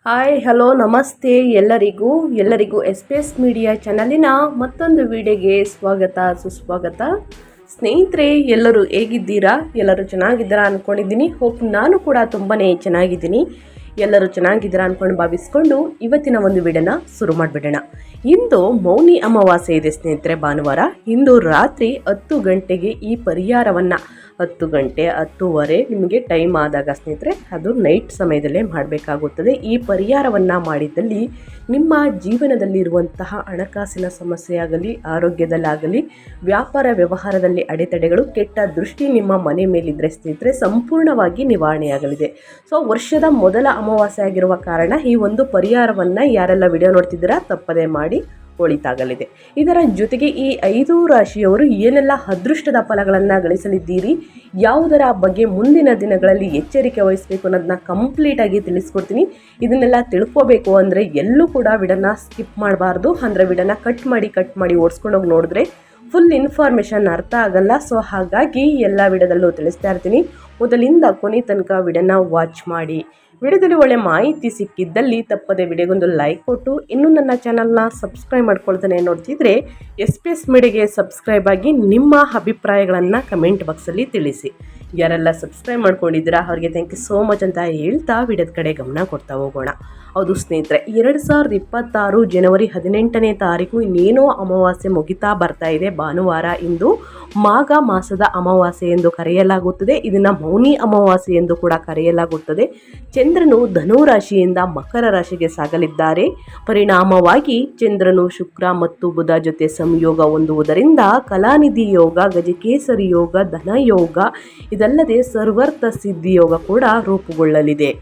Hi hello ನಮಸ್ತೆ ಎಲ್ಲರಿಗೂ S P S media ಚಾನಲಿನ ಮತ್ತೊಂದು ವಿಡಿಯೋಗೆ ಸ್ವಾಗತ ಸುಸ್ವಾಗತ. ಸ್ನೇಹಿತರೆ, ಎಲ್ಲರೂ ಹೇಗಿದ್ದೀರಾ? ಎಲ್ಲರೂ ಚೆನ್ನಾಗಿದ್ದೀರಾ ಅಂದ್ಕೊಂಡಿದ್ದೀನಿ. ಹೋಪ್ ನಾನು ಕೂಡ ತುಂಬಾ ಚೆನ್ನಾಗಿದ್ದೀನಿ. ಎಲ್ಲರೂ ಚೆನ್ನಾಗಿದ್ದೀರಾ ಅಂದ್ಕೊಂಡು ಭಾವಿಸ್ಕೊಂಡು ಇವತ್ತಿನ ಒಂದು ವಿಡಿಯೋನ ಶುರು ಮಾಡಿಬಿಡೋಣ. ಇಂದು ಮೌನಿ ಅಮಾವಾಸ್ಯೆ ಇದೆ ಸ್ನೇಹಿತರೆ, ಭಾನುವಾರ. ಇಂದು ರಾತ್ರಿ 10 ಗಂಟೆಗೆ ಈ ಪರಿಹಾರವನ್ನು 10 ಗಂಟೆ 10:30 ನಿಮಗೆ ಟೈಮ್ ಆದಾಗ ಸ್ನೇಹಿತರೆ, ಅದು ನೈಟ್ ಸಮಯದಲ್ಲೇ ಮಾಡಬೇಕಾಗುತ್ತದೆ. ಈ ಪರಿಹಾರವನ್ನು ಮಾಡಿದ್ದಲ್ಲಿ ನಿಮ್ಮ ಜೀವನದಲ್ಲಿರುವಂತಹ ಹಣಕಾಸಿನ ಸಮಸ್ಯೆ ಆಗಲಿ, ಆರೋಗ್ಯದಲ್ಲಾಗಲಿ, ವ್ಯಾಪಾರ ವ್ಯವಹಾರದಲ್ಲಿ ಅಡೆತಡೆಗಳು, ಕೆಟ್ಟ ದೃಷ್ಟಿ ನಿಮ್ಮ ಮನೆ ಮೇಲಿದ್ದರೆ ಸ್ನೇಹಿತರೆ ಸಂಪೂರ್ಣವಾಗಿ ನಿವಾರಣೆಯಾಗಲಿದೆ. ಸೊ ವರ್ಷದ ಮೊದಲ ಅಮಾವಾಸ್ಯೆ ಆಗಿರುವ ಕಾರಣ ಈ ಒಂದು ಪರಿಹಾರವನ್ನು ಯಾರೆಲ್ಲ ವಿಡಿಯೋ ನೋಡ್ತಿದ್ದೀರಾ ತಪ್ಪದೇ ಮಾಡಿ ಒಳಿತಾಗಲಿದೆ. ಇದರ ಜೊತೆಗೆ ಈ 5 ರಾಶಿಯವರು ಏನೆಲ್ಲ ಅದೃಷ್ಟದ ಫಲಗಳನ್ನು ಗಳಿಸಲಿದ್ದೀರಿ, ಯಾವುದರ ಬಗ್ಗೆ ಮುಂದಿನ ದಿನಗಳಲ್ಲಿ ಎಚ್ಚರಿಕೆ ವಹಿಸಬೇಕು ಅನ್ನೋದನ್ನ ಕಂಪ್ಲೀಟಾಗಿ ತಿಳಿಸ್ಕೊಡ್ತೀನಿ. ಇದನ್ನೆಲ್ಲ ತಿಳ್ಕೋಬೇಕು ಅಂದರೆ ಎಲ್ಲೂ ಕೂಡ ವಿಡಿಯೋನ ಸ್ಕಿಪ್ ಮಾಡಬಾರ್ದು. ಅಂದರೆ ವಿಡಿಯೋನ ಕಟ್ ಮಾಡಿ ಓಡಿಸ್ಕೊಂಡೋಗಿ ನೋಡಿದ್ರೆ ಫುಲ್ ಇನ್ಫಾರ್ಮೇಷನ್ ಅರ್ಥ ಆಗಲ್ಲ. ಸೊ ಹಾಗಾಗಿ ಎಲ್ಲ ವಿಡಿಯೋದಲ್ಲೂ ತಿಳಿಸ್ತಾ ಇರ್ತೀನಿ. ಮೊದಲಿಂದ ಕೊನೆ ತನಕ ವಿಡಿಯೋನ ವಾಚ್ ಮಾಡಿ. ವಿಡಿಯೋದಲ್ಲಿ ಒಳ್ಳೆ ಮಾಹಿತಿ ಸಿಕ್ಕಿದ್ದಲ್ಲಿ ತಪ್ಪದೆ ವಿಡಿಯೋಗೊಂದು ಲೈಕ್ ಕೊಟ್ಟು, ಇನ್ನೂ ನನ್ನ ಚಾನಲ್ನ ಸಬ್ಸ್ಕ್ರೈಬ್ ಮಾಡ್ಕೊಳ್ತಾನೆ ನೋಡ್ತಿದ್ರೆ ಎಸ್ ಪಿ ಎಸ್ ಮೀಡಿಯಾಗೆ ಸಬ್ಸ್ಕ್ರೈಬ್ ಆಗಿ ನಿಮ್ಮ ಅಭಿಪ್ರಾಯಗಳನ್ನು ಕಮೆಂಟ್ ಬಾಕ್ಸಲ್ಲಿ ತಿಳಿಸಿ. ಯಾರೆಲ್ಲ ಸಬ್ಸ್ಕ್ರೈಬ್ ಮಾಡ್ಕೊಂಡಿದ್ದೀರಾ ಅವರಿಗೆ ಥ್ಯಾಂಕ್ ಯು ಸೋ ಮಚ್ ಅಂತ ಹೇಳ್ತಾ ವಿಡಿಯೋದ ಕಡೆ ಗಮನ ಕೊಡ್ತಾ ಹೋಗೋಣ. ಹೌದು ಸ್ನೇಹಿತರೆ, 2026 ಜನವರಿ 18ನೇ ತಾರೀಕು ಇನ್ನೇನೋ ಅಮಾವಾಸ್ಯೆ ಮುಗಿತಾ ಬರ್ತಾ ಇದೆ. ಭಾನುವಾರ ಇಂದು ಮಾಘ ಮಾಸದ ಅಮಾವಾಸ್ಯೆ ಎಂದು ಕರೆಯಲಾಗುತ್ತದೆ. ಇದನ್ನು ಮೌನಿ ಅಮಾವಾಸ್ಯೆ ಎಂದು ಕೂಡ ಕರೆಯಲಾಗುತ್ತದೆ. ಚಂದ್ರನು ಧನು ರಾಶಿಯಿಂದ ಮಕರ ರಾಶಿಗೆ ಸಾಗಲಿದ್ದಾರೆ. ಪರಿಣಾಮವಾಗಿ ಚಂದ್ರನು ಶುಕ್ರ ಮತ್ತು ಬುಧ ಜೊತೆ ಸಂಯೋಗ ಹೊಂದುವುದರಿಂದ ಕಲಾನಿಧಿ ಯೋಗ, ಗಜಕೇಸರಿ ಯೋಗ, ಧನ ಯೋಗ, ಇದಲ್ಲದೆ ಸರ್ವರ್ಥ ಸಿದ್ಧಿ ಯೋಗ ಕೂಡ ರೂಪುಗೊಳ್ಳಲಿದೆ.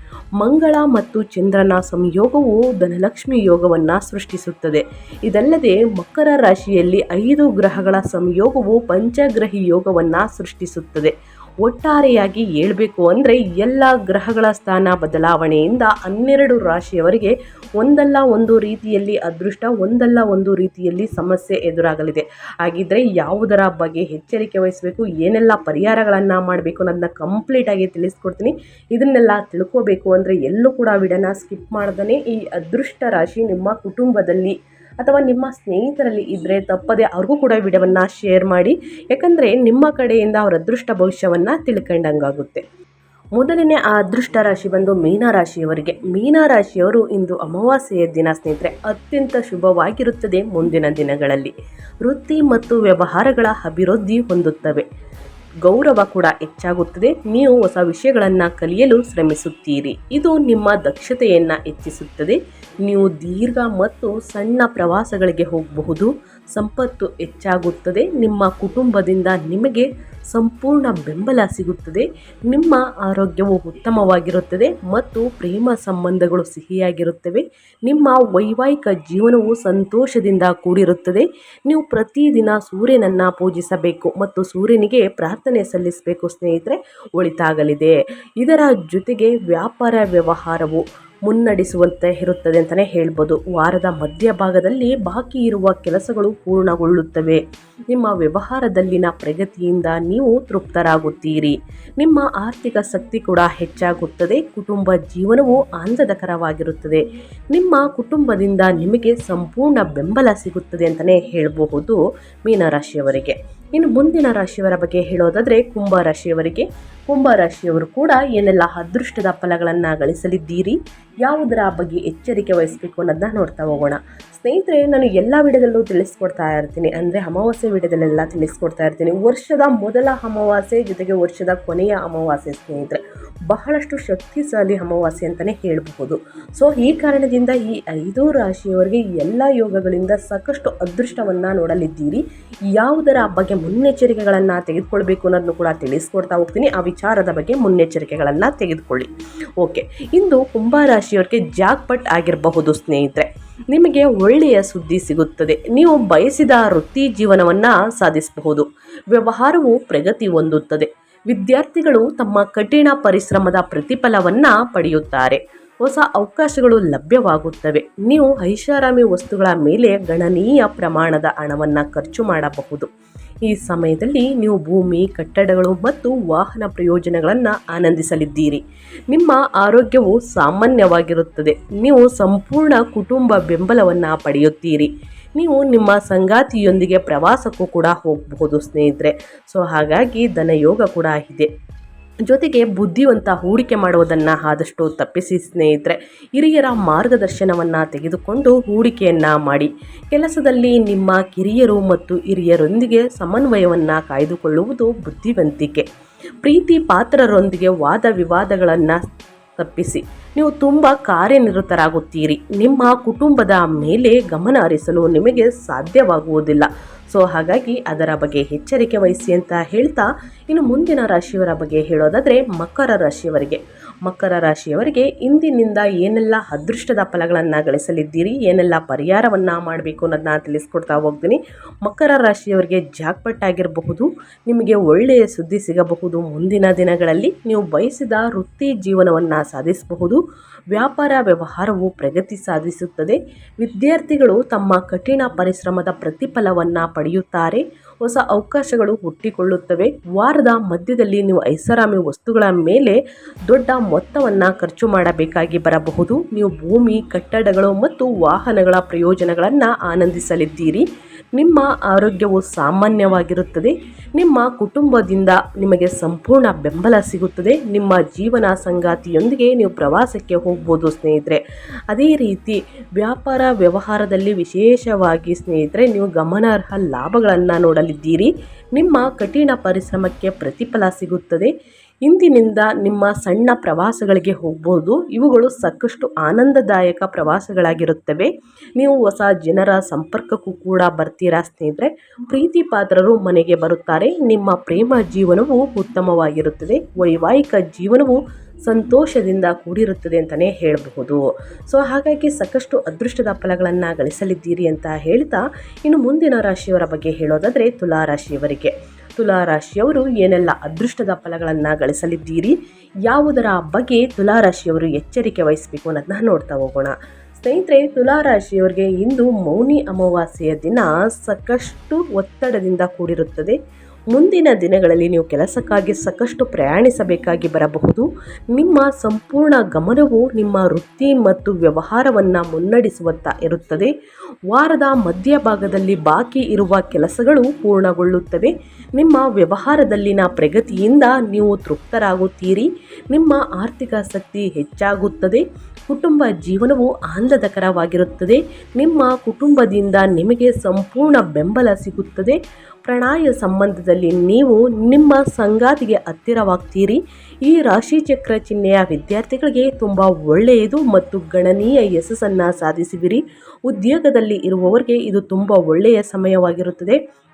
ಮಂಗಳ ಮತ್ತು ಚಂದ್ರನ ಸಂಯೋಗವು ಧನಲಕ್ಷ್ಮಿ ಯೋಗವನ್ನು ಸೃಷ್ಟಿಸುತ್ತದೆ. ಇದಲ್ಲದೆ ಮಕರ ರಾಶಿಯಲ್ಲಿ 5 ಗ್ರಹಗಳ ಸಂಯೋಗವು ಪಂಚಗ್ರಹಿ ಯೋಗವನ್ನು ಸೃಷ್ಟಿಸುತ್ತದೆ. ಒಟ್ಟಾರೆಯಾಗಿ ಹೇಳಬೇಕು ಅಂದರೆ ಎಲ್ಲ ಗ್ರಹಗಳ ಸ್ಥಾನ ಬದಲಾವಣೆಯಿಂದ 12 ರಾಶಿಯವರಿಗೆ ಒಂದಲ್ಲ ಒಂದು ರೀತಿಯಲ್ಲಿ ಅದೃಷ್ಟ, ಒಂದಲ್ಲ ಒಂದು ರೀತಿಯಲ್ಲಿ ಸಮಸ್ಯೆ ಎದುರಾಗಲಿದೆ. ಹಾಗಿದ್ರೆ ಯಾವುದರ ಬಗ್ಗೆ ಎಚ್ಚರಿಕೆ ವಹಿಸಬೇಕು, ಏನೆಲ್ಲ ಪರಿಹಾರಗಳನ್ನು ಮಾಡಬೇಕು ಅನ್ನೋದನ್ನ ಕಂಪ್ಲೀಟಾಗಿ ತಿಳಿಸ್ಕೊಡ್ತೀನಿ. ಇದನ್ನೆಲ್ಲ ತಿಳ್ಕೋಬೇಕು ಅಂದರೆ ಎಲ್ಲೂ ಕೂಡ ವಿಡಿಯೋನ ಸ್ಕಿಪ್ ಮಾಡ್ದೇ ಈ ಅದೃಷ್ಟ ರಾಶಿ ನಿಮ್ಮ ಕುಟುಂಬದಲ್ಲಿ ಅಥವಾ ನಿಮ್ಮ ಸ್ನೇಹಿತರಲ್ಲಿ ಇದ್ದರೆ ತಪ್ಪದೆ ಅವ್ರಿಗೂ ಕೂಡ ವಿಡಿಯೋವನ್ನು ಶೇರ್ ಮಾಡಿ. ಯಾಕಂದರೆ ನಿಮ್ಮ ಕಡೆಯಿಂದ ಅವರ ಅದೃಷ್ಟ ಭವಿಷ್ಯವನ್ನು ತಿಳ್ಕೊಂಡಂಗಾಗುತ್ತೆ. ಮೊದಲನೇ ಆ ಅದೃಷ್ಟ ರಾಶಿ ಬಂದು ಮೀನರಾಶಿಯವರಿಗೆ. ಮೀನರಾಶಿಯವರು ಇಂದು ಅಮಾವಾಸ್ಯೆಯ ದಿನ ಸ್ನೇಹಿತರೆ ಅತ್ಯಂತ ಶುಭವಾಗಿರುತ್ತದೆ. ಮುಂದಿನ ದಿನಗಳಲ್ಲಿ ವೃತ್ತಿ ಮತ್ತು ವ್ಯವಹಾರಗಳ ಅಭಿವೃದ್ಧಿ ಹೊಂದುತ್ತವೆ. ಗೌರವ ಕೂಡ ಹೆಚ್ಚಾಗುತ್ತದೆ. ನೀವು ಹೊಸ ವಿಷಯಗಳನ್ನು ಕಲಿಯಲು ಶ್ರಮಿಸುತ್ತೀರಿ. ಇದು ನಿಮ್ಮ ದಕ್ಷತೆಯನ್ನು ಹೆಚ್ಚಿಸುತ್ತದೆ. ನೀವು ದೀರ್ಘ ಮತ್ತು ಸಣ್ಣ ಪ್ರವಾಸಗಳಿಗೆ ಹೋಗಬಹುದು. ಸಂಪತ್ತು ಹೆಚ್ಚಾಗುತ್ತದೆ. ನಿಮ್ಮ ಕುಟುಂಬದಿಂದ ನಿಮಗೆ ಸಂಪೂರ್ಣ ಬೆಂಬಲ ಸಿಗುತ್ತದೆ. ನಿಮ್ಮ ಆರೋಗ್ಯವು ಉತ್ತಮವಾಗಿರುತ್ತದೆ ಮತ್ತು ಪ್ರೇಮ ಸಂಬಂಧಗಳು ಸಿಹಿಯಾಗಿರುತ್ತವೆ. ನಿಮ್ಮ ವೈವಾಹಿಕ ಜೀವನವು ಸಂತೋಷದಿಂದ ಕೂಡಿರುತ್ತದೆ. ನೀವು ಪ್ರತಿದಿನ ಸೂರ್ಯನನ್ನು ಪೂಜಿಸಬೇಕು ಮತ್ತು ಸೂರ್ಯನಿಗೆ ಪ್ರಾರ್ಥನೆ ಸಲ್ಲಿಸಬೇಕು ಸ್ನೇಹಿತರೆ, ಒಳಿತಾಗಲಿದೆ. ಇದರ ಜೊತೆಗೆ ವ್ಯಾಪಾರ ವ್ಯವಹಾರವು ಮುನ್ನಡೆಸುವಂತೆ ಇರುತ್ತದೆ ಅಂತಲೇ ಹೇಳ್ಬೋದು. ವಾರದ ಮಧ್ಯಭಾಗದಲ್ಲಿ ಬಾಕಿ ಇರುವ ಕೆಲಸಗಳು ಪೂರ್ಣಗೊಳ್ಳುತ್ತವೆ. ನಿಮ್ಮ ವ್ಯವಹಾರದಲ್ಲಿನ ಪ್ರಗತಿಯಿಂದ ನೀವು ತೃಪ್ತರಾಗುತ್ತೀರಿ. ನಿಮ್ಮ ಆರ್ಥಿಕ ಶಕ್ತಿ ಕೂಡ ಹೆಚ್ಚಾಗುತ್ತದೆ. ಕುಟುಂಬ ಜೀವನವು ಆನಂದಕರವಾಗಿರುತ್ತದೆ. ನಿಮ್ಮ ಕುಟುಂಬದಿಂದ ನಿಮಗೆ ಸಂಪೂರ್ಣ ಬೆಂಬಲ ಸಿಗುತ್ತದೆ ಅಂತಲೇ ಹೇಳಬಹುದು ಮೀನರಾಶಿಯವರಿಗೆ. ಇನ್ನು ಮುಂದಿನ ರಾಶಿಯವರ ಬಗ್ಗೆ ಹೇಳೋದಾದರೆ ಕುಂಭರಾಶಿಯವರಿಗೆ. ಕುಂಭರಾಶಿಯವರು ಕೂಡ ಏನೆಲ್ಲ ಅದೃಷ್ಟದ ಫಲಗಳನ್ನು ಗಳಿಸಲಿದ್ದೀರಿ, ಯಾವುದರ ಬಗ್ಗೆ ಎಚ್ಚರಿಕೆ ವಹಿಸಬೇಕು ಅನ್ನೋದನ್ನ ನೋಡ್ತಾ ಹೋಗೋಣ. ಸ್ನೇಹಿತರೆ, ನಾನು ಎಲ್ಲ ವಿಡಿಯೋದಲ್ಲೂ ತಿಳಿಸ್ಕೊಡ್ತಾ ಇರ್ತೀನಿ. ಅಂದರೆ ಅಮಾವಾಸ್ಯೆ ವಿಡಿಯೋದಲ್ಲೆಲ್ಲ ತಿಳಿಸ್ಕೊಡ್ತಾ ಇರ್ತೀನಿ. ವರ್ಷದ ಮೊದಲ ಅಮಾವಾಸ್ಯೆ ಜೊತೆಗೆ ವರ್ಷದ ಕೊನೆಯ ಅಮಾವಾಸ್ಯೆ ಸ್ನೇಹಿತರೆ ಬಹಳಷ್ಟು ಶಕ್ತಿಶಾಲಿ ಅಮಾವಾಸ್ಯೆ ಅಂತಲೇ ಹೇಳಬಹುದು. ಸೊ ಈ ಕಾರಣದಿಂದ ಈ 5 ರಾಶಿಯವರಿಗೆ ಎಲ್ಲ ಯೋಗಗಳಿಂದ ಸಾಕಷ್ಟು ಅದೃಷ್ಟವನ್ನು ನೋಡಲಿದ್ದೀರಿ. ಯಾವುದರ ಬಗ್ಗೆ ಮುನ್ನೆಚ್ಚರಿಕೆಗಳನ್ನು ತೆಗೆದುಕೊಳ್ಬೇಕು ಅನ್ನೋದನ್ನು ಕೂಡ ತಿಳಿಸ್ಕೊಡ್ತಾ ಹೋಗ್ತೀನಿ. ಆ ವಿಚಾರದ ಬಗ್ಗೆ ಮುನ್ನೆಚ್ಚರಿಕೆಗಳನ್ನು ತೆಗೆದುಕೊಳ್ಳಿ. ಓಕೆ, ಇಂದು ಕುಂಭರಾಶಿಯವರಿಗೆ ಜಾಕ್ಪಾಟ್ ಆಗಿರಬಹುದು ಸ್ನೇಹಿತರೆ. ನಿಮಗೆ ಒಳ್ಳೆಯ ಸುದ್ದಿ ಸಿಗುತ್ತದೆ. ನೀವು ಬಯಸಿದ ವೃತ್ತಿ ಜೀವನವನ್ನು ಸಾಧಿಸಬಹುದು. ವ್ಯವಹಾರವು ಪ್ರಗತಿ ಹೊಂದುತ್ತದೆ. ವಿದ್ಯಾರ್ಥಿಗಳು ತಮ್ಮ ಕಠಿಣ ಪರಿಶ್ರಮದ ಪ್ರತಿಫಲವನ್ನು ಪಡೆಯುತ್ತಾರೆ. ಹೊಸ ಅವಕಾಶಗಳು ಲಭ್ಯವಾಗುತ್ತವೆ. ನೀವು ಐಷಾರಾಮಿ ವಸ್ತುಗಳ ಮೇಲೆ ಗಣನೀಯ ಪ್ರಮಾಣದ ಹಣವನ್ನು ಖರ್ಚು ಮಾಡಬಹುದು. ಈ ಸಮಯದಲ್ಲಿ ನೀವು ಭೂಮಿ, ಕಟ್ಟಡಗಳು ಮತ್ತು ವಾಹನ ಪ್ರಯೋಜನಗಳನ್ನು ಆನಂದಿಸಲಿದ್ದೀರಿ. ನಿಮ್ಮ ಆರೋಗ್ಯವು ಸಾಮಾನ್ಯವಾಗಿರುತ್ತದೆ. ನೀವು ಸಂಪೂರ್ಣ ಕುಟುಂಬ ಬೆಂಬಲವನ್ನು ಪಡೆಯುತ್ತೀರಿ. ನೀವು ನಿಮ್ಮ ಸಂಗಾತಿಯೊಂದಿಗೆ ಪ್ರವಾಸಕ್ಕೂ ಕೂಡ ಹೋಗಬಹುದು ಸ್ನೇಹಿತರೆ. ಸೊ ಹಾಗಾಗಿ ಧನಯೋಗ ಕೂಡ ಇದೆ. ಜೊತೆಗೆ ಬುದ್ಧಿವಂತ ಹೂಡಿಕೆ ಮಾಡುವುದನ್ನು ಆದಷ್ಟು ತಪ್ಪಿಸಿ ಸ್ನೇಹಿತರೆ. ಹಿರಿಯರ ಮಾರ್ಗದರ್ಶನವನ್ನು ತೆಗೆದುಕೊಂಡು ಹೂಡಿಕೆಯನ್ನು ಮಾಡಿ. ಕೆಲಸದಲ್ಲಿ ನಿಮ್ಮ ಕಿರಿಯರು ಮತ್ತು ಹಿರಿಯರೊಂದಿಗೆ ಸಮನ್ವಯವನ್ನು ಕಾಯ್ದುಕೊಳ್ಳುವುದು ಬುದ್ಧಿವಂತಿಕೆ. ಪ್ರೀತಿ ಪಾತ್ರರೊಂದಿಗೆ ವಾದ ವಿವಾದಗಳನ್ನು ತಪ್ಪಿಸಿ. ನೀವು ತುಂಬ ಕಾರ್ಯನಿರತರಾಗುತ್ತೀರಿ. ನಿಮ್ಮ ಕುಟುಂಬದ ಮೇಲೆ ಗಮನ ಹರಿಸಲು ನಿಮಗೆ ಸಾಧ್ಯವಾಗುವುದಿಲ್ಲ. ಸೊ ಹಾಗಾಗಿ ಅದರ ಬಗ್ಗೆ ಎಚ್ಚರಿಕೆ ವಹಿಸಿ ಅಂತ ಹೇಳ್ತಾ, ಇನ್ನು ಮುಂದಿನ ರಾಶಿಯವರ ಬಗ್ಗೆ ಹೇಳೋದಾದರೆ ಮಕರ ರಾಶಿಯವರಿಗೆ ಇಂದಿನಿಂದ ಏನೆಲ್ಲ ಅದೃಷ್ಟದ ಫಲಗಳನ್ನು ಗಳಿಸಲಿದ್ದೀರಿ, ಏನೆಲ್ಲ ಪರಿಹಾರವನ್ನು ಮಾಡಬೇಕು ಅನ್ನೋದನ್ನ ತಿಳಿಸ್ಕೊಡ್ತಾ ಹೋಗ್ತೀನಿ. ಮಕರ ರಾಶಿಯವರಿಗೆ ಜಾಕ್ಪಾಟ್ ಆಗಿರಬಹುದು, ನಿಮಗೆ ಒಳ್ಳೆಯ ಸುದ್ದಿ ಸಿಗಬಹುದು. ಮುಂದಿನ ದಿನಗಳಲ್ಲಿ ನೀವು ಬಯಸಿದ ವೃತ್ತಿ ಜೀವನವನ್ನು ಸಾಧಿಸಬಹುದು. ವ್ಯಾಪಾರ ವ್ಯವಹಾರವು ಪ್ರಗತಿ ಸಾಧಿಸುತ್ತದೆ. ವಿದ್ಯಾರ್ಥಿಗಳು ತಮ್ಮ ಕಠಿಣ ಪರಿಶ್ರಮದ ಪ್ರತಿಫಲವನ್ನು ಪಡೆಯುತ್ತಾರೆ. ಹೊಸ ಅವಕಾಶಗಳು ಹುಟ್ಟಿಕೊಳ್ಳುತ್ತವೆ. ವಾರದ ಮಧ್ಯದಲ್ಲಿ ನೀವು ಐಷಾರಾಮಿ ವಸ್ತುಗಳ ಮೇಲೆ ದೊಡ್ಡ ಮೊತ್ತವನ್ನು ಖರ್ಚು ಮಾಡಬೇಕಾಗಿ ಬರಬಹುದು. ನೀವು ಭೂಮಿ, ಕಟ್ಟಡಗಳು ಮತ್ತು ವಾಹನಗಳ ಪ್ರಯೋಜನಗಳನ್ನು ಆನಂದಿಸಲಿದ್ದೀರಿ. ನಿಮ್ಮ ಆರೋಗ್ಯವು ಸಾಮಾನ್ಯವಾಗಿರುತ್ತದೆ. ನಿಮ್ಮ ಕುಟುಂಬದಿಂದ ನಿಮಗೆ ಸಂಪೂರ್ಣ ಬೆಂಬಲ ಸಿಗುತ್ತದೆ. ನಿಮ್ಮ ಜೀವನ ಸಂಗಾತಿಯೊಂದಿಗೆ ನೀವು ಪ್ರವಾಸಕ್ಕೆ ಹೋಗ್ಬೋದು ಸ್ನೇಹಿತರೆ. ಅದೇ ರೀತಿ ವ್ಯಾಪಾರ ವ್ಯವಹಾರದಲ್ಲಿ ವಿಶೇಷವಾಗಿ ಸ್ನೇಹಿತರೆ ನೀವು ಗಮನಾರ್ಹ ಲಾಭಗಳನ್ನು ನೋಡಲಿದ್ದೀರಿ. ನಿಮ್ಮ ಕಠಿಣ ಪರಿಶ್ರಮಕ್ಕೆ ಪ್ರತಿಫಲ ಸಿಗುತ್ತದೆ. ಇಂದಿನಿಂದ ನಿಮ್ಮ ಸಣ್ಣ ಪ್ರವಾಸಗಳಿಗೆ ಹೋಗ್ಬೋದು. ಇವುಗಳು ಸಾಕಷ್ಟು ಆನಂದದಾಯಕ ಪ್ರವಾಸಗಳಾಗಿರುತ್ತವೆ. ನೀವು ಹೊಸ ಜನರ ಸಂಪರ್ಕಕ್ಕೂ ಕೂಡ ಬರ್ತೀರಾ ಸ್ನೇಹಿತರೆ. ಪ್ರೀತಿ ಪಾತ್ರರು ಮನೆಗೆ ಬರುತ್ತಾರೆ. ನಿಮ್ಮ ಪ್ರೇಮ ಜೀವನವು ಉತ್ತಮವಾಗಿರುತ್ತದೆ. ವೈವಾಹಿಕ ಜೀವನವು ಸಂತೋಷದಿಂದ ಕೂಡಿರುತ್ತದೆ ಅಂತಲೇ ಹೇಳಬಹುದು. ಸೊ ಹಾಗಾಗಿ ಸಾಕಷ್ಟು ಅದೃಷ್ಟದ ಫಲಗಳನ್ನು ಗಳಿಸಲಿದ್ದೀರಿ ಅಂತ ಹೇಳ್ತಾ, ಇನ್ನು ಮುಂದಿನ ರಾಶಿಯವರ ಬಗ್ಗೆ ಹೇಳೋದಾದರೆ ತುಲಾರಾಶಿಯವರು ಏನೆಲ್ಲ ಅದೃಷ್ಟದ ಫಲಗಳನ್ನು ಗಳಿಸಲಿದ್ದೀರಿ, ಯಾವುದರ ಬಗ್ಗೆ ತುಲಾರಾಶಿಯವರು ಎಚ್ಚರಿಕೆ ವಹಿಸಬೇಕು ಅನ್ನೋದನ್ನ ನೋಡ್ತಾ ಹೋಗೋಣ. ಸ್ನೇಹಿತರೆ, ತುಲಾರಾಶಿಯವರಿಗೆ ಇಂದು ಮೌನಿ ಅಮಾವಾಸ್ಯೆಯ ದಿನ ಸಾಕಷ್ಟು ಒತ್ತಡದಿಂದ ಕೂಡಿರುತ್ತದೆ. ಮುಂದಿನ ದಿನಗಳಲ್ಲಿ ನೀವು ಕೆಲಸಕ್ಕಾಗಿ ಸಾಕಷ್ಟು ಪ್ರಯಾಣಿಸಬೇಕಾಗಿ ಬರಬಹುದು. ನಿಮ್ಮ ಸಂಪೂರ್ಣ ಗಮನವು ನಿಮ್ಮ ವೃತ್ತಿ ಮತ್ತು ವ್ಯವಹಾರವನ್ನು ಮುನ್ನಡೆಸುವತ್ತ ಇರುತ್ತದೆ. ವಾರದ ಮಧ್ಯಭಾಗದಲ್ಲಿ ಬಾಕಿ ಇರುವ ಕೆಲಸಗಳು ಪೂರ್ಣಗೊಳ್ಳುತ್ತವೆ. ನಿಮ್ಮ ವ್ಯವಹಾರದಲ್ಲಿನ ಪ್ರಗತಿಯಿಂದ ನೀವು ತೃಪ್ತರಾಗುತ್ತೀರಿ. ನಿಮ್ಮ ಆರ್ಥಿಕ ಶಕ್ತಿ ಹೆಚ್ಚಾಗುತ್ತದೆ. ಕುಟುಂಬ ಜೀವನವು ಆಹ್ಲಾದಕರವಾಗಿರುತ್ತದೆ. ನಿಮ್ಮ ಕುಟುಂಬದಿಂದ ನಿಮಗೆ ಸಂಪೂರ್ಣ ಬೆಂಬಲ ಸಿಗುತ್ತದೆ. ಪ್ರಣಯ ಸಂಬಂಧದಲ್ಲಿ ನೀವು ನಿಮ್ಮ ಸಂಗಾತಿಗೆ ಹತ್ತಿರವಾಗ್ತೀರಿ. ಈ ರಾಶಿಚಕ್ರ ಚಿಹ್ನೆಯ ವಿದ್ಯಾರ್ಥಿಗಳಿಗೆ ತುಂಬ ಒಳ್ಳೆಯದು ಮತ್ತು ಗಣನೀಯ ಯಶಸ್ಸನ್ನು ಸಾಧಿಸುವಿರಿ. ಉದ್ಯೋಗದಲ್ಲಿ ಇರುವವರಿಗೆ ಇದು ತುಂಬ ಒಳ್ಳೆಯ ಸಮಯವಾಗಿರುತ್ತದೆ.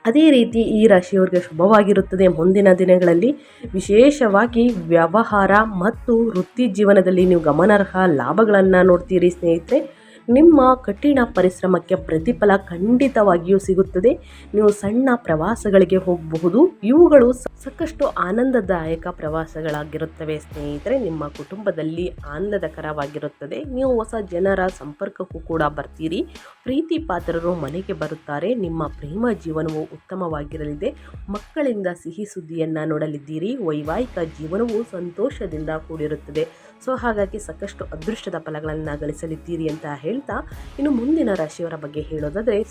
ಅದೇ ರೀತಿ ಈ ರಾಶಿಯವರಿಗೆ ಶುಭವಾಗಿರುತ್ತದೆ. ಮುಂದಿನ ದಿನಗಳಲ್ಲಿ ವಿಶೇಷವಾಗಿ ವ್ಯವಹಾರ ಮತ್ತು ವೃತ್ತಿ ಜೀವನದಲ್ಲಿ ನೀವು ಗಮನಾರ್ಹ ಲಾಭಗಳನ್ನು ನೋಡ್ತೀರಿ ಸ್ನೇಹಿತರೆ. ನಿಮ್ಮ ಕಠಿಣ ಪರಿಶ್ರಮಕ್ಕೆ ಪ್ರತಿಫಲ ಖಂಡಿತವಾಗಿಯೂ ಸಿಗುತ್ತದೆ. ನೀವು ಸಣ್ಣ ಪ್ರವಾಸಗಳಿಗೆ ಹೋಗಬಹುದು. ಇವುಗಳು ಸಾಕಷ್ಟು ಆನಂದದಾಯಕ ಪ್ರವಾಸಗಳಾಗಿರುತ್ತವೆ ಸ್ನೇಹಿತರೆ. ನಿಮ್ಮ ಕುಟುಂಬದಲ್ಲಿ ಆಹ್ಲಾದಕರವಾಗಿರುತ್ತದೆ. ನೀವು ಹೊಸ ಜನರ ಸಂಪರ್ಕಕ್ಕೂ ಕೂಡ ಬರ್ತೀರಿ. ಪ್ರೀತಿ ಪಾತ್ರರು ಮನೆಗೆ ಬರುತ್ತಾರೆ. ನಿಮ್ಮ ಪ್ರೇಮ ಜೀವನವು ಉತ್ತಮವಾಗಿರಲಿದೆ. ಮಕ್ಕಳಿಂದ ಸಿಹಿ ಸುದ್ದಿಯನ್ನು ನೋಡಲಿದ್ದೀರಿ. ವೈವಾಹಿಕ ಜೀವನವು ಸಂತೋಷದಿಂದ ಕೂಡಿರುತ್ತದೆ. ಸೊ ಹಾಗಾಗಿ ಸಾಕಷ್ಟು ಅದೃಷ್ಟದ ಫಲಗಳನ್ನು ಗಳಿಸಲಿದ್ದೀರಿ ಅಂತ ಹೇಳ್ತಾ, ಇನ್ನು ಮುಂದಿನ ರಾಶಿಯವರ ಬಗ್ಗೆ ಹೇಳೋದಾದರೆ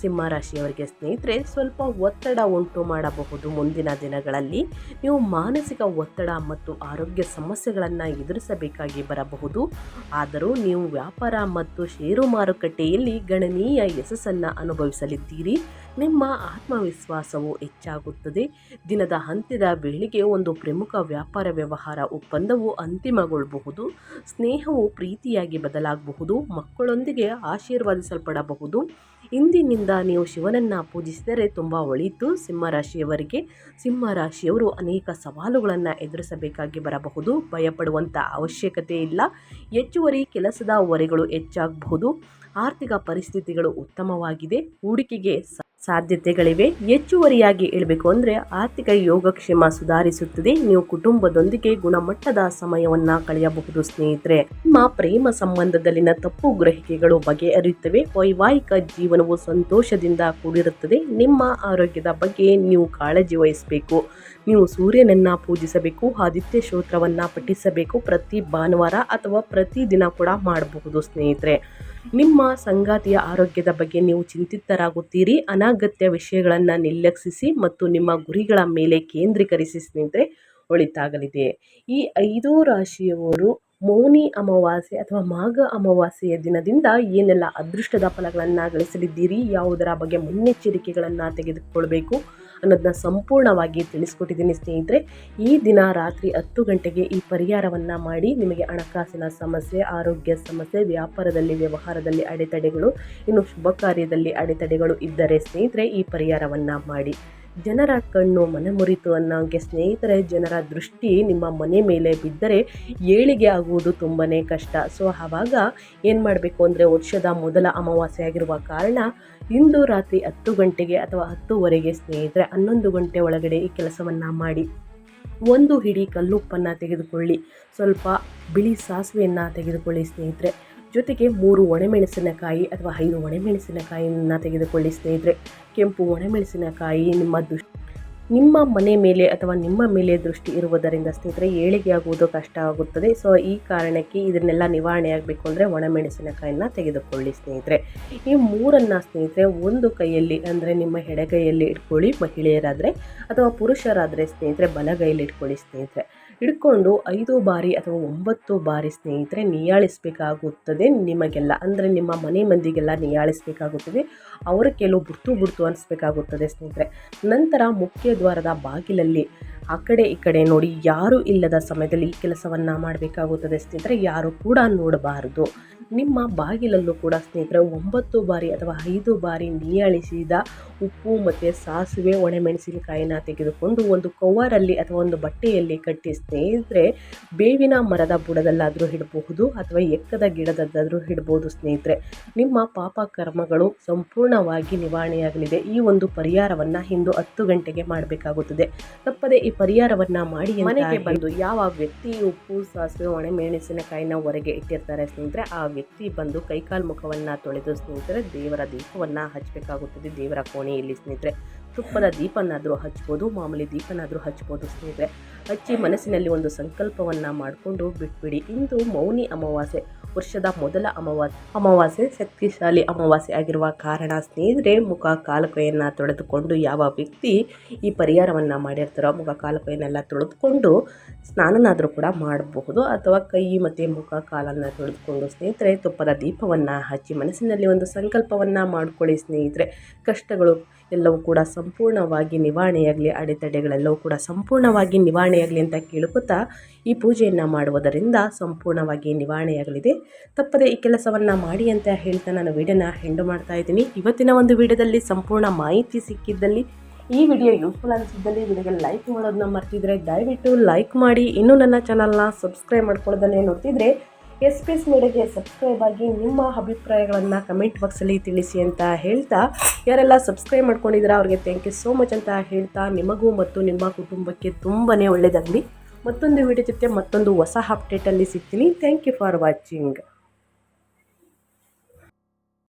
ಸಿಂಹರಾಶಿಯವರಿಗೆ ಸ್ನೇಹಿತರೆ ಸ್ವಲ್ಪ ಒತ್ತಡ ಉಂಟು ಮಾಡಬಹುದು. ಮುಂದಿನ ದಿನಗಳಲ್ಲಿ ನೀವು ಮಾನಸಿಕ ಒತ್ತಡ ಮತ್ತು ಆರೋಗ್ಯ ಸಮಸ್ಯೆಗಳನ್ನು ಎದುರಿಸಬೇಕಾಗಿ ಬರಬಹುದು. ಆದರೂ ನೀವು ವ್ಯಾಪಾರ ಮತ್ತು ಷೇರು ಮಾರುಕಟ್ಟೆಯಲ್ಲಿ ಗಣನೀಯ ಯಶಸ್ಸನ್ನು ಅನುಭವಿಸಲಿದ್ದೀರಿ. ನಿಮ್ಮ ಆತ್ಮವಿಶ್ವಾಸವು ಹೆಚ್ಚಾಗುತ್ತದೆ. ದಿನದ ಅಂತ್ಯದ ವೇಳೆಗೆ ಒಂದು ಪ್ರಮುಖ ವ್ಯಾಪಾರ ವ್ಯವಹಾರ ಒಪ್ಪಂದವು ಅಂತಿಮಗೊಳ್ಳಬಹುದು. ಸ್ನೇಹವು ಪ್ರೀತಿಯಾಗಿ ಬದಲಾಗಬಹುದು. ಮಕ್ಕಳೊಂದಿಗೆ ಆಶೀರ್ವದಿಸಲ್ಪಡಬಹುದು. ಇಂದಿನಿಂದ ನೀವು ಶಿವನನ್ನು ಪೂಜಿಸಿದರೆ ತುಂಬ ಒಳಿತು. ಸಿಂಹರಾಶಿಯವರು ಅನೇಕ ಸವಾಲುಗಳನ್ನು ಎದುರಿಸಬೇಕಾಗಿ ಬರಬಹುದು. ಭಯಪಡುವಂಥ ಅವಶ್ಯಕತೆ ಇಲ್ಲ. ಹೆಚ್ಚುವರಿ ಕೆಲಸದ ಹೊರೆಗಳು ಹೆಚ್ಚಾಗಬಹುದು. ಆರ್ಥಿಕ ಪರಿಸ್ಥಿತಿಗಳು ಉತ್ತಮವಾಗಿದೆ. ಹೂಡಿಕೆಗೆ ಸಾಧ್ಯತೆಗಳಿವೆ. ಹೆಚ್ಚುವರಿಯಾಗಿ ಹೇಳಬೇಕು ಅಂದರೆ ಆರ್ಥಿಕ ಯೋಗಕ್ಷೇಮ ಸುಧಾರಿಸುತ್ತದೆ. ನೀವು ಕುಟುಂಬದೊಂದಿಗೆ ಗುಣಮಟ್ಟದ ಸಮಯವನ್ನು ಕಳೆಯಬಹುದು ಸ್ನೇಹಿತರೆ. ನಿಮ್ಮ ಪ್ರೇಮ ಸಂಬಂಧದಲ್ಲಿನ ತಪ್ಪು ಗ್ರಹಿಕೆಗಳು ಬಗೆಹರಿಯುತ್ತವೆ. ವೈವಾಹಿಕ ಜೀವನವು ಸಂತೋಷದಿಂದ ಕೂಡಿರುತ್ತದೆ. ನಿಮ್ಮ ಆರೋಗ್ಯದ ಬಗ್ಗೆ ನೀವು ಕಾಳಜಿ ವಹಿಸಬೇಕು. ನೀವು ಸೂರ್ಯನನ್ನು ಪೂಜಿಸಬೇಕು. ಆದಿತ್ಯ ಸ್ತೋತ್ರವನ್ನು ಪಠಿಸಬೇಕು. ಪ್ರತಿ ಭಾನುವಾರ ಅಥವಾ ಪ್ರತಿದಿನ ಕೂಡ ಮಾಡಬಹುದು ಸ್ನೇಹಿತರೆ. ನಿಮ್ಮ ಸಂಗಾತಿಯ ಆರೋಗ್ಯದ ಬಗ್ಗೆ ನೀವು ಚಿಂತಿತರಾಗುತ್ತೀರಿ. ಅನಗತ್ಯ ವಿಷಯಗಳನ್ನು ನಿರ್ಲಕ್ಷಿಸಿ ಮತ್ತು ನಿಮ್ಮ ಗುರಿಗಳ ಮೇಲೆ ಕೇಂದ್ರೀಕರಿಸಿ ಸ್ನೇಹಿತರೆ, ಒಳಿತಾಗಲಿದೆ. ಈ 5 ರಾಶಿಯವರು ಮೌನಿ ಅಮಾವಾಸ್ಯೆ ಅಥವಾ ಮಾಘ ಅಮಾವಾಸ್ಯೆಯ ದಿನದಿಂದ ಏನೆಲ್ಲ ಅದೃಷ್ಟದ ಫಲಗಳನ್ನು ಗಳಿಸಲಿದ್ದೀರಿ, ಯಾವುದರ ಬಗ್ಗೆ ಮುನ್ನೆಚ್ಚರಿಕೆಗಳನ್ನು ತೆಗೆದುಕೊಳ್ಬೇಕು ಅನ್ನೋದನ್ನ ಸಂಪೂರ್ಣವಾಗಿ ತಿಳಿಸ್ಕೊಟ್ಟಿದ್ದೀನಿ ಸ್ನೇಹಿತರೆ. ಈ ದಿನ ರಾತ್ರಿ 10 ಗಂಟೆಗೆ ಈ ಪರಿಹಾರವನ್ನು ಮಾಡಿ. ನಿಮಗೆ ಹಣಕಾಸಿನ ಸಮಸ್ಯೆ, ಆರೋಗ್ಯ ಸಮಸ್ಯೆ, ವ್ಯಾಪಾರದಲ್ಲಿ ವ್ಯವಹಾರದಲ್ಲಿ ಅಡೆತಡೆಗಳು, ಇನ್ನು ಶುಭ ಕಾರ್ಯದಲ್ಲಿ ಅಡೆತಡೆಗಳು ಇದ್ದರೆ ಸ್ನೇಹಿತರೆ ಈ ಪರಿಹಾರವನ್ನು ಮಾಡಿ. ಜನರ ಕಣ್ಣು ಮನೆ ಮುರಿತು ಅನ್ನೋಂಗೆ ಸ್ನೇಹಿತರೆ, ಜನರ ದೃಷ್ಟಿ ನಿಮ್ಮ ಮನೆ ಮೇಲೆ ಬಿದ್ದರೆ ಏಳಿಗೆ ಆಗುವುದು ತುಂಬಾ ಕಷ್ಟ. ಸೊ ಆವಾಗ ಏನು ಮಾಡಬೇಕು ಅಂದರೆ, ವರ್ಷದ ಮೊದಲ ಅಮಾವಾಸ್ಯೆ ಆಗಿರುವ ಕಾರಣ ಇಂದು ರಾತ್ರಿ 10 ಗಂಟೆಗೆ ಅಥವಾ 10:15 ಸ್ನೇಹಿತರೆ 11 ಗಂಟೆ ಒಳಗಡೆ ಈ ಕೆಲಸವನ್ನು ಮಾಡಿ. 1 ಹಿಡಿ ಕಲ್ಲುಪ್ಪನ್ನು ತೆಗೆದುಕೊಳ್ಳಿ, ಸ್ವಲ್ಪ ಬಿಳಿ ಸಾಸಿವೆಯನ್ನು ತೆಗೆದುಕೊಳ್ಳಿ ಸ್ನೇಹಿತರೆ, ಜೊತೆಗೆ 3 ಒಣಮೆಣಸಿನಕಾಯಿ ಅಥವಾ 5 ಒಣಮೆಣಸಿನಕಾಯಿಯನ್ನು ತೆಗೆದುಕೊಳ್ಳಿ ಸ್ನೇಹಿತರೆ. ಕೆಂಪು ಒಣಮೆಣಸಿನಕಾಯಿ ನಿಮ್ಮ ಮನೆ ಮೇಲೆ ಅಥವಾ ನಿಮ್ಮ ಮೇಲೆ ದೃಷ್ಟಿ ಇರುವುದರಿಂದ ಸ್ನೇಹಿತರೆ ಏಳಿಗೆ ಆಗುವುದು ಕಷ್ಟ ಆಗುತ್ತದೆ. ಸೊ ಈ ಕಾರಣಕ್ಕೆ ಇದನ್ನೆಲ್ಲ ನಿವಾರಣೆ ಆಗಬೇಕು ಅಂದರೆ ಒಣಮೆಣಸಿನಕಾಯಿನ ತೆಗೆದುಕೊಳ್ಳಿ ಸ್ನೇಹಿತರೆ. ಈ 3 ಸ್ನೇಹಿತರೆ ಒಂದು ಕೈಯಲ್ಲಿ ಅಂದರೆ ನಿಮ್ಮ ಎಡಗೈಯಲ್ಲಿ ಇಟ್ಕೊಳ್ಳಿ ಮಹಿಳೆಯರಾದರೆ, ಅಥವಾ ಪುರುಷರಾದರೆ ಸ್ನೇಹಿತರೆ ಬಲಗೈಯಲ್ಲಿ ಇಟ್ಕೊಳ್ಳಿ ಸ್ನೇಹಿತರೆ. ಹಿಡ್ಕೊಂಡು 5 ಬಾರಿ ಅಥವಾ 9 ಬಾರಿ ಸ್ನೇಹಿತರೆ ನಿಯಾಳಿಸಬೇಕಾಗುತ್ತದೆ. ನಿಮಗೆಲ್ಲ ಅಂದರೆ ನಿಮ್ಮ ಮನೆ ಮಂದಿಗೆಲ್ಲ ನಿಯಾಳಿಸಬೇಕಾಗುತ್ತದೆ. ಅವರ ಕೆಲವು ಬುರ್ತು ಅನಿಸ್ಬೇಕಾಗುತ್ತದೆ ಸ್ನೇಹಿತರೆ. ನಂತರ ಮುಖ್ಯ ದ್ವಾರದ ಬಾಗಿಲಲ್ಲಿ ಆ ಕಡೆ ಈ ಕಡೆ ನೋಡಿ, ಯಾರೂ ಇಲ್ಲದ ಸಮಯದಲ್ಲಿ ಈ ಕೆಲಸವನ್ನು ಮಾಡಬೇಕಾಗುತ್ತದೆ ಸ್ನೇಹಿತರೆ. ಯಾರು ಕೂಡ ನೋಡಬಾರದು. ನಿಮ್ಮ ಬಾಗಿಲಲ್ಲೂ ಕೂಡ ಸ್ನೇಹಿತರೆ 9 ಬಾರಿ ಅಥವಾ 5 ಬಾರಿ ನಿಯಾಳಿಸಿದ ಉಪ್ಪು ಮತ್ತು ಸಾಸಿವೆ ಒಣಮೆಣಸಿನಕಾಯಿನ ತೆಗೆದುಕೊಂಡು ಒಂದು ಕವರಲ್ಲಿ ಅಥವಾ ಒಂದು ಬಟ್ಟೆಯಲ್ಲಿ ಕಟ್ಟಿ ಸ್ನೇಹಿತರೆ, ಬೇವಿನ ಮರದ ಬುಡದಲ್ಲಾದರೂ ಇಡಬಹುದು ಅಥವಾ ಎಕ್ಕದ ಗಿಡದಲ್ಲಾದರೂ ಇಡಬಹುದು ಸ್ನೇಹಿತರೆ. ನಿಮ್ಮ ಪಾಪ ಕರ್ಮಗಳು ಸಂಪೂರ್ಣವಾಗಿ ನಿವಾರಣೆಯಾಗಲಿದೆ. ಈ ಒಂದು ಪರಿಹಾರವನ್ನು ಇಂದು 10 ಗಂಟೆಗೆ ಮಾಡಬೇಕಾಗುತ್ತದೆ. ತಪ್ಪದೆ ಈ ಪರಿಹಾರವನ್ನು ಮಾಡಿ. ಮನೆಗೆ ಬಂದು ಯಾವ ವ್ಯಕ್ತಿ ಉಪ್ಪು ಸಾಸಿವೆ ಒಣಮೆಣಸಿನಕಾಯಿನ ಹೊರಗೆ ಇಟ್ಟಿರ್ತಾರೆ ಸ್ನೇಹಿತರೆ, ಆ ವ್ಯಕ್ತಿ ಬಂದು ಕೈಕಾಲು ಮುಖವನ್ನು ತೊಳೆದು ಸ್ನೇಹಿತರೆ ದೇವರ ದೀಪವನ್ನು ಹಚ್ಚಬೇಕಾಗುತ್ತದೆ. ದೇವರ ಕೋಣೆಯಲ್ಲಿ ಸ್ನೇಹಿತರೆ ತುಪ್ಪದ ದೀಪನಾದರೂ ಹಚ್ಬೋದು, ಮಾಮೂಲಿ ದೀಪನಾದರೂ ಹಚ್ಬೋದು ಸ್ನೇಹಿತರೆ. ಹಚ್ಚಿ ಮನಸ್ಸಿನಲ್ಲಿ ಒಂದು ಸಂಕಲ್ಪವನ್ನು ಮಾಡಿಕೊಂಡು ಬಿಟ್ಬಿಡಿ. ಇಂದು ಮೌನಿ ಅಮಾವಾಸ್ಯೆ, ವರ್ಷದ ಮೊದಲ ಅಮಾವಾಸ್ಯೆ, ಶಕ್ತಿಶಾಲಿ ಅಮಾವಾಸ್ಯೆ ಆಗಿರುವ ಕಾರಣ ಸ್ನೇಹಿತರೆ ಮುಖ ಕಾಲು ಕೈಯನ್ನು ತೊಳೆದುಕೊಂಡು, ಯಾವ ವ್ಯಕ್ತಿ ಈ ಪರಿಹಾರವನ್ನು ಮಾಡಿರ್ತಾರೋ ಮುಖ ಕಾಲು ಕೈಯನ್ನೆಲ್ಲ ತೊಳೆದುಕೊಂಡು ಸ್ನಾನನಾದರೂ ಕೂಡ ಮಾಡಬಹುದು. ಅಥವಾ ಕೈ ಮತ್ತು ಮುಖ ಕಾಲನ್ನು ತೊಳೆದುಕೊಂಡು ಸ್ನೇಹಿತರೆ ತುಪ್ಪದ ದೀಪವನ್ನು ಹಚ್ಚಿ ಮನಸ್ಸಿನಲ್ಲಿ ಒಂದು ಸಂಕಲ್ಪವನ್ನು ಮಾಡಿಕೊಳ್ಳಿ ಸ್ನೇಹಿತರೆ. ಕಷ್ಟಗಳು ಎಲ್ಲವೂ ಕೂಡ ಸಂಪೂರ್ಣವಾಗಿ ನಿವಾರಣೆಯಾಗಲಿ, ಅಡೆತಡೆಗಳೆಲ್ಲವೂ ಕೂಡ ಸಂಪೂರ್ಣವಾಗಿ ನಿವಾರಣೆಯಾಗಲಿ ಅಂತ ಕೇಳ್ಕೊತಾ ಈ ಪೂಜೆಯನ್ನು ಮಾಡುವುದರಿಂದ ಸಂಪೂರ್ಣವಾಗಿ ನಿವಾರಣೆಯಾಗಲಿದೆ. ತಪ್ಪದೆ ಈ ಕೆಲಸವನ್ನು ಮಾಡಿ ಅಂತ ಹೇಳ್ತಾ ನಾನು ವಿಡಿಯೋನ ಎಂಡ್ ಮಾಡ್ತಾ ಇದ್ದೀನಿ. ಇವತ್ತಿನ ಒಂದು ವಿಡಿಯೋದಲ್ಲಿ ಸಂಪೂರ್ಣ ಮಾಹಿತಿ ಸಿಕ್ಕಿದ್ದಲ್ಲಿ, ಈ ವಿಡಿಯೋ ಯೂಸ್ಫುಲ್ ಅನಿಸಿದ್ದಲ್ಲಿ ವಿಡಿಯೋಗೆ ಲೈಕ್ ಮಾಡೋದನ್ನ ಮರ್ತಿದ್ರೆ ದಯವಿಟ್ಟು ಲೈಕ್ ಮಾಡಿ. ಇನ್ನೂ ನನ್ನ ಚಾನಲ್ನ ಸಬ್ಸ್ಕ್ರೈಬ್ ಮಾಡ್ಕೊಳ್ಳೋದನ್ನೇ ನೋಡ್ತಿದ್ರೆ SPS ಮೀಡಿಯಾಗೆ ಸಬ್ಸ್ಕ್ರೈಬ್ ಆಗಿ ನಿಮ್ಮ ಅಭಿಪ್ರಾಯಗಳನ್ನು ಕಮೆಂಟ್ ಬಾಕ್ಸಲ್ಲಿ ತಿಳಿಸಿ ಅಂತ ಹೇಳ್ತಾ, ಯಾರೆಲ್ಲ ಸಬ್ಸ್ಕ್ರೈಬ್ ಮಾಡ್ಕೊಂಡಿದ್ದೀರಾ ಅವ್ರಿಗೆ ಥ್ಯಾಂಕ್ ಯು ಸೋ ಮಚ್ ಅಂತ ಹೇಳ್ತಾ, ನಿಮಗೂ ಮತ್ತು ನಿಮ್ಮ ಕುಟುಂಬಕ್ಕೆ ತುಂಬಾ ಒಳ್ಳೆಯದಾಗಲಿ. ಮತ್ತೊಂದು ವಿಡಿಯೋ ಜೊತೆ ಮತ್ತೊಂದು ಹೊಸ ಅಪ್ಡೇಟಲ್ಲಿ ಸಿಗ್ತೀನಿ. Thank you for watching.